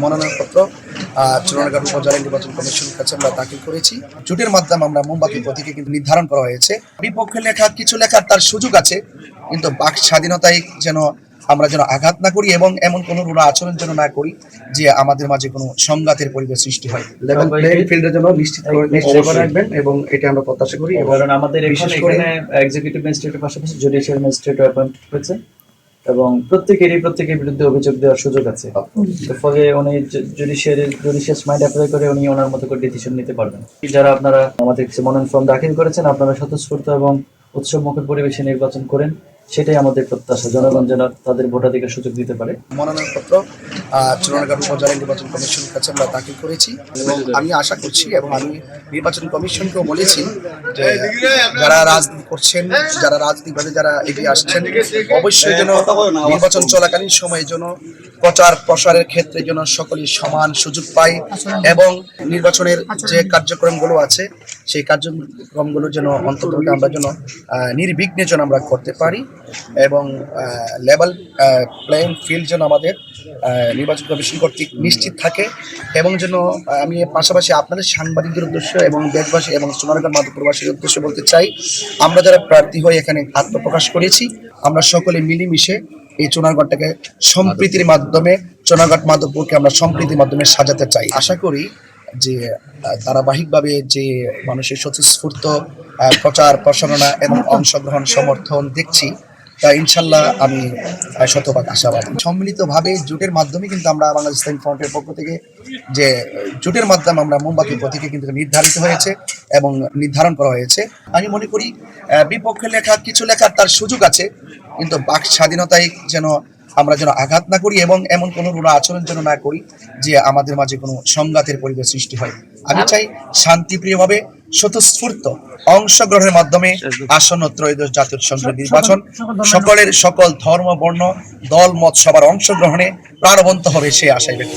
মনোনয়নপত্র চুনারঘাট উপজেলা নির্বাচন কমিশনের কাছে আমরা দাখিল করেছি। জোটের মাধ্যমে আমরা মোমবাতি প্রতীকে কিন্তু নির্ধারণ করা হয়েছে। বিপক্ষে লেখা কিছু লেখার তার সুযোগ আছে, কিন্তু বাক স্বাধীনতায় আমরা যেন আঘাত না করি এবং এমন কোনো রূঢ় আচরণ যেন না করি যে আমাদের মাঝে কোনো সংঘাতের পরিবেশ সৃষ্টি হয়। লেভেল প্লেইং ফিল্ডের জন্য নিশ্চিত করে রাখবেন এবং এটা আমরা প্রত্যাশা করি। কারণ আমাদের এখানে এক্সিকিউটিভ ম্যাজিস্ট্রেটের পাশাপাশি জুডিশিয়াল ম্যাজিস্ট্রেটও অ্যাপয়েন্ট হয়েছে এবং প্রত্যেকের বিরুদ্ধে অভিযোগ দেওয়ার সুযোগ আছে। ফলে উনি জুডিশিয়াস মাইন্ড অ্যাপ্লাই করে উনি ওনার মতো করে ডিসিশন নিতে পারবেন। যারা আপনারা আমাদের কাছে মনোনয়ন ফর্ম দাখিল করেছেন, আপনারা স্বতঃস্ফূর্ত এবং উৎসবমুখর পরিবেশে নির্বাচন করেন, সেটাই আমাদের প্রত্যাশা। জনগণ যেন তাদের ভোটাধিকার সুযোগ দিতে পারে। মনোনয়নপত্র চুনারঘাট উপজেলা নির্বাচন কমিশনের কাছে আমরা দাখিল করেছি এবং আমি আশা করছি এবং আমি নির্বাচন কমিশনকেও বলেছি যে যারা রাজনীতি করছেন, যারা রাজনীতিবাদী যারা এগিয়ে আসছেন, অবশ্যই যেন নির্বাচন চলাকালীন সময়ে যেন প্রচার প্রসারের ক্ষেত্রে যেন সকলেই সমান সুযোগ পায় এবং নির্বাচনের যে কার্যক্রমগুলো আছে সেই কার্যক্রমগুলো যেন অন্তত আমরা যেন নির্বিঘ্নে যেন আমরা করতে পারি এবং লেভেল প্লেইং ফিল্ড যেন আমাদের নির্বাচন কমিশন কর্তৃক নিশ্চিত থাকে এবং যেন আমি পাশাপাশি আপনাদের সাংবাদিকদের উদ্দেশ্য এবং দেশবাসী এবং চুনারঘাট মাধবপুরবাসীর উদ্দেশ্যে বলতে চাই, আমরা যারা প্রার্থী হয়ে এখানে আত্মপ্রকাশ করেছি, আমরা সকলে মিলেমিশে এই চুনারঘাটটাকে সম্প্রীতির মাধ্যমে, চুনারঘাট মাধবপুরকে আমরা সম্প্রীতির মাধ্যমে সাজাতে চাই। আশা করি যে ধারাবাহিকভাবে যে মানুষের স্বতঃস্ফূর্ত প্রচার প্রসারণা এবং অংশগ্রহণ সমর্থন দেখছি, তা ইনশাল্লাহ আমি শতভাগ আশাবাদী। সম্মিলিতভাবে জোটের মাধ্যমে কিন্তু আমরা বাংলাদেশ ইসলামী ফ্রন্টের পক্ষ থেকে যে জোটের মাধ্যমে আমরা মোমবাতি প্রতীকে কিন্তু নির্ধারিত হয়েছে এবং নির্ধারণ করা হয়েছে। আমি মনে করি বিপক্ষে লেখা কিছু লেখার তার সুযোগ আছে, কিন্তু বাক স্বাধীনতায় আমরা যেন আঘাত না করি এবং এমন কোনো রূঢ় আচরণ যেন না করি যে আমাদের মাঝে কোনো সংঘাতের পরিবেশ সৃষ্টি হয়। আমি চাই শান্তিপ্রিয়ভাবে স্বতঃস্ফূর্ত অংশগ্রহণের মাধ্যমে আসন্ন ত্রয়োদশ জাতীয় সংসদ নির্বাচন সকল ধর্ম বর্ণ দল মত সবার অংশগ্রহণে প্রাণবন্ত হবে সে আশায় ব্যক্ত।